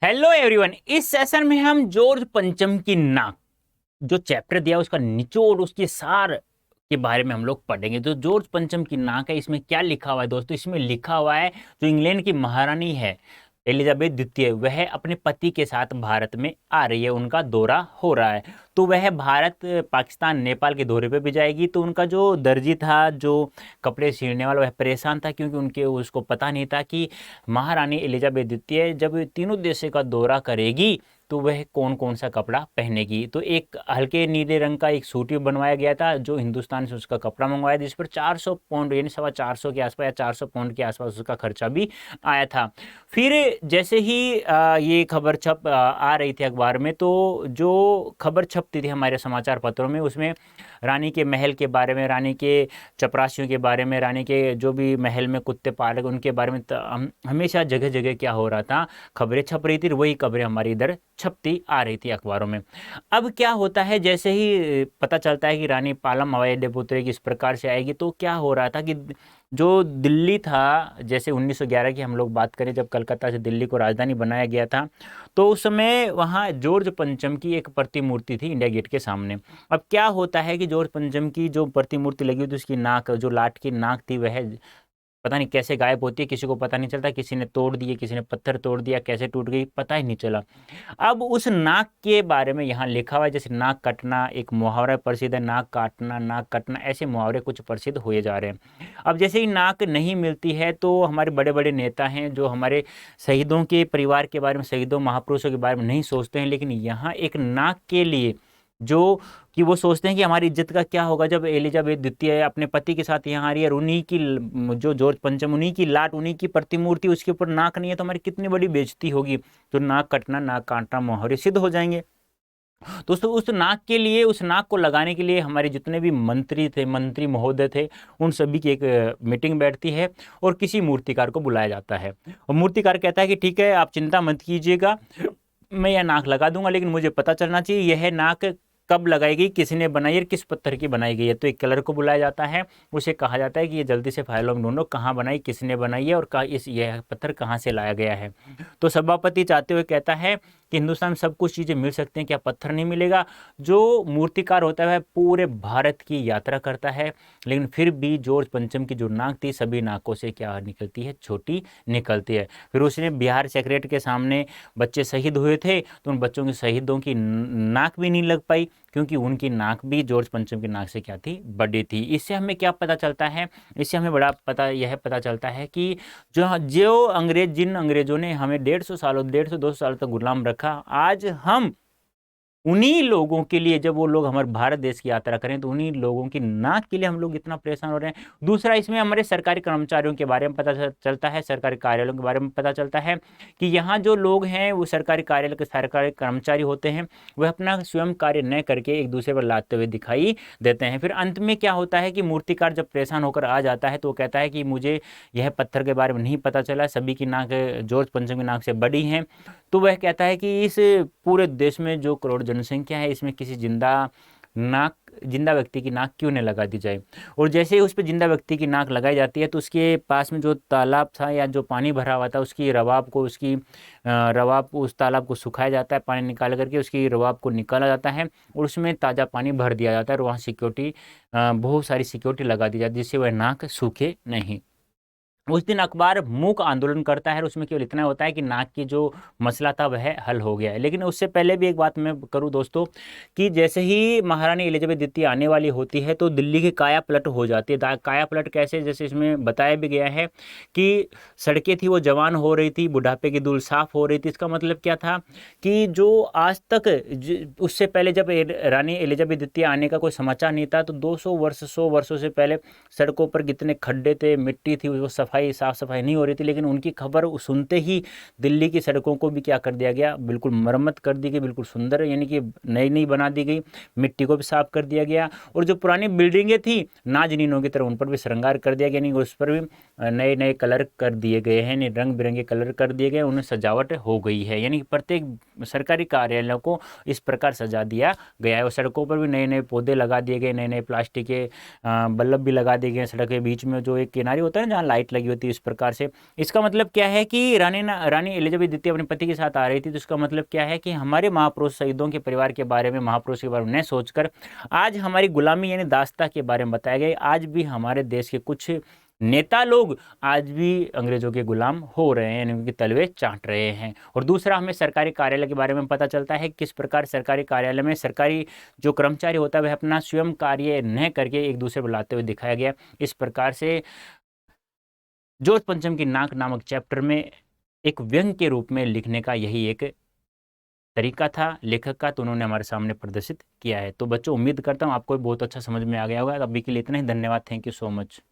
Hello everyone. इस session में हम जॉर्ज पंचम की नाक जो चैप्टर दिया उसका निचोड़ उसके सार के बारे में हम लोग पढ़ेंगे। जो जॉर्ज पंचम की नाक है इसमें क्या लिखा हुआ है दोस्तों? इसमें लिखा हुआ है जो इंग्लैंड की महारानी है एलिजाबेथ द्वितीय, वह अपने पति के साथ भारत में आ रही है, उनका दौरा हो रहा है। तो वह भारत पाकिस्तान नेपाल के दौरे पे भी जाएगी। तो उनका जो दर्जी था, जो कपड़े सिलने वाला, वह परेशान था क्योंकि उनके उसको पता नहीं था कि महारानी एलिजाबेथ द्वितीय जब तीनों देशों का दौरा करेगी तो वह कौन कौन सा कपड़ा पहनेगी। तो एक हल्के नीले रंग का एक सूट भी बनवाया गया था जो हिंदुस्तान से उसका कपड़ा मंगवाया, जिस पर 400 पाउंड यानी 450 के आसपास या 400 पाउंड के आसपास उसका खर्चा भी आया था। फिर जैसे ही ये खबर आ रही थी अखबार में, तो जो खबर छपती थी हमारे समाचार पत्रों में, उसमें रानी के महल के बारे में, रानी के चपरासियों के बारे में, रानी के जो भी महल में कुत्ते पालक उनके बारे में हमेशा जगह जगह क्या हो रहा था, खबरें छप रही थी। वही खबरें हमारी इधर छपती आ रही थी अखबारों में। अब क्या होता है, जैसे ही पता चलता है कि रानी पालम हवाई अड्डे पर उतरेगी, इस प्रकार से आएगी, तो क्या हो रहा था कि जो दिल्ली था, जैसे 1911 की हम लोग बात करें जब कलकत्ता से दिल्ली को राजधानी बनाया गया था, तो उस समय वहाँ जॉर्ज पंचम की एक प्रतिमूर्ति थी इंडिया गेट के सामने। अब क्या होता है कि जॉर्ज पंचम की जो प्रतिमूर्ति लगी हुई थी, उसकी नाक, जो लाट की नाक थी, वह पता नहीं कैसे गायब होती है, किसी को पता नहीं चलता। किसी ने तोड़ दिए, किसी ने पत्थर तोड़ दिया, कैसे टूट गई पता ही नहीं चला। अब उस नाक के बारे में यहाँ लिखा हुआ है, जैसे नाक कटना एक मुहावरा प्रसिद्ध है, नाक काटना, नाक कटना, ऐसे मुहावरे कुछ प्रसिद्ध हुए जा रहे हैं। अब जैसे ही नाक नहीं मिलती है तो हमारे बड़े बड़े नेता हैं जो हमारे शहीदों के परिवार के बारे में, शहीदों महापुरुषों के बारे में नहीं सोचते हैं, लेकिन यहाँ एक नाक के लिए जो कि वो सोचते हैं कि हमारी इज्जत का क्या होगा जब एलिजाबेथ द्वितीय अपने पति के साथ यहाँ आ रही है और उन्हीं की जो जॉर्ज पंचम, उन्हीं की लाट, उन्हीं की प्रतिमूर्ति, उसके ऊपर नाक नहीं है, तो हमारी कितनी बड़ी बेइज्जती होगी। तो नाक कटना, नाक काटना मुहावरे सिद्ध हो जाएंगे। दोस्तों उस नाक के लिए, उस नाक को लगाने के लिए हमारे जितने भी मंत्री थे, मंत्री महोदय थे, उन सभी की एक मीटिंग बैठती है और किसी मूर्तिकार को बुलाया जाता है। और मूर्तिकार कहता है कि ठीक है, आप चिंता मत कीजिएगा, मैं यह नाक लगा दूंगा, लेकिन मुझे पता चलना चाहिए यह नाक कब लगाई गई, किसने बनाई और किस पत्थर की बनाई गई है। तो एक कलर को बुलाया जाता है, उसे कहा जाता है कि ये जल्दी से फाइलों में ढूंढो कहाँ बनाई, किसने बनाई है और यह पत्थर कहाँ से लाया गया है। तो सभापति चाहते हुए कहता है कि हिंदुस्तान में सब कुछ चीज़ें मिल सकती हैं, क्या पत्थर नहीं मिलेगा? जो मूर्तिकार होता है पूरे भारत की यात्रा करता है, लेकिन फिर भी जॉर्ज पंचम की जो नाक थी सभी नाकों से क्या निकलती है, छोटी निकलती है। फिर उसने बिहार सेक्रेटरी के सामने बच्चे शहीद हुए थे, तो उन बच्चों के शहीदों की नाक भी नहीं लग पाई क्योंकि उनकी नाक भी जॉर्ज पंचम की नाक से क्या थी, बड़ी थी। इससे हमें क्या पता चलता है? इससे हमें यह पता चलता है कि जो जो अंग्रेज, जिन अंग्रेजों ने हमें 150 सालों तक गुलाम रखा, आज हम उन्हीं लोगों के लिए, जब वो लोग हमारे भारत देश की यात्रा करें तो उन्हीं लोगों की नाक के लिए हम लोग इतना परेशान हो रहे हैं। दूसरा, इसमें हमारे सरकारी कर्मचारियों के बारे में पता चलता है, सरकारी कार्यालयों के बारे में पता चलता है कि यहाँ जो लोग हैं वो सरकारी कार्यालय के सरकारी कर्मचारी होते हैं, वह अपना स्वयं कार्य न करके एक दूसरे पर लादते हुए दिखाई देते हैं। फिर अंत में क्या होता है कि मूर्तिकार जब परेशान होकर आ जाता है तो वो कहता है कि मुझे यह पत्थर के बारे में नहीं पता चला, सभी की नाक जॉर्ज पंचम की नाक से बड़ी हैं। तो वह कहता है कि इस पूरे देश में जो करोड़ जनसंख्या है, इसमें किसी जिंदा व्यक्ति की नाक क्यों न लगा दी जाए। और जैसे ही उस पर जिंदा व्यक्ति की नाक लगाई जाती है तो उसके पास में जो तालाब था या जो पानी भरा हुआ था, उसकी रवाब को, रवाब उस तालाब को सुखाया जाता है, पानी निकाल करके उसकी रवाब को निकाला जाता है और उसमें ताज़ा पानी भर दिया जाता है और वहाँ सिक्योरिटी, बहुत सारी सिक्योरिटी लगा दी जाती है जिससे वह नाक सूखे नहीं। उस दिन अखबार मूक आंदोलन करता है और उसमें केवल इतना होता है कि नाक की जो मसला था वह हल हो गया है। लेकिन उससे पहले भी एक बात मैं करूं दोस्तों, कि जैसे ही महारानी एलिजाबेथ द्वितीय आने वाली होती है तो दिल्ली की काया पलट हो जाती है। काया पलट कैसे? जैसे इसमें बताया भी गया है कि सड़कें थी वो जवान हो रही थी, बुढ़ापे की धूल साफ हो रही थी। इसका मतलब क्या था कि जो आज तक उससे पहले जब रानी एलिजाबेथ द्वितीय आने का कोई समाचार नहीं था, तो 200 वर्ष, 100 वर्षों से पहले सड़कों पर कितने खड्डे थे, मिट्टी थी, वो साफ सफाई नहीं हो रही थी। लेकिन उनकी खबर सुनते ही दिल्ली की सड़कों को भी क्या कर दिया गया, बिल्कुल मरम्मत कर दी गई, बिल्कुल सुंदर, यानी कि नई नई बना दी गई, मिट्टी को भी साफ कर दिया गया। और जो पुरानी बिल्डिंगें थी नाजनीनों की तरह, उन पर भी श्रृंगार कर दिया गया, यानी उस पर भी नए नए कलर कर दिए गए हैं, यानी रंग बिरंगे कलर कर दिए गए, उन्हें सजावट हो गई है, यानी कि प्रत्येक सरकारी कार्यालयों को इस प्रकार सजा दिया गया है। और सड़कों पर भी नए नए पौधे लगा दिए गए, नए नए प्लास्टिक के बल्ब भी लगा दिए गए सड़क के बीच में, जो एक किनारे होता है ना जहाँ लाइट लगी होती है, इस प्रकार से। इसका मतलब क्या है कि रानी एलिजाबेथ द्वितीय अपने पति के साथ आ रही थी, तो इसका मतलब क्या है कि हमारे महापुरुष शहीदों के परिवार के बारे में, महापुरुष के बारे में न सोचकर आज हमारी गुलामी यानी दासता के बारे में बताया गया। आज भी हमारे देश के कुछ नेता लोग आज भी अंग्रेजों के गुलाम हो रहे हैं, यानी उनके तलवे चाट रहे हैं। और दूसरा, हमें सरकारी कार्यालय के बारे में पता चलता है किस प्रकार सरकारी कार्यालय में सरकारी जो कर्मचारी होता है वह अपना स्वयं कार्य न करके एक दूसरे बुलाते हुए दिखाया गया। इस प्रकार से जॉर्ज पंचम की नाक नामक चैप्टर में एक व्यंग के रूप में लिखने का यही एक तरीका था लेखक का, तो उन्होंने हमारे सामने प्रदर्शित किया है। तो बच्चों, उम्मीद करता हूँ आपको बहुत अच्छा समझ में आ गया होगा। अभी के लिए इतना ही, धन्यवाद, थैंक यू सो मच।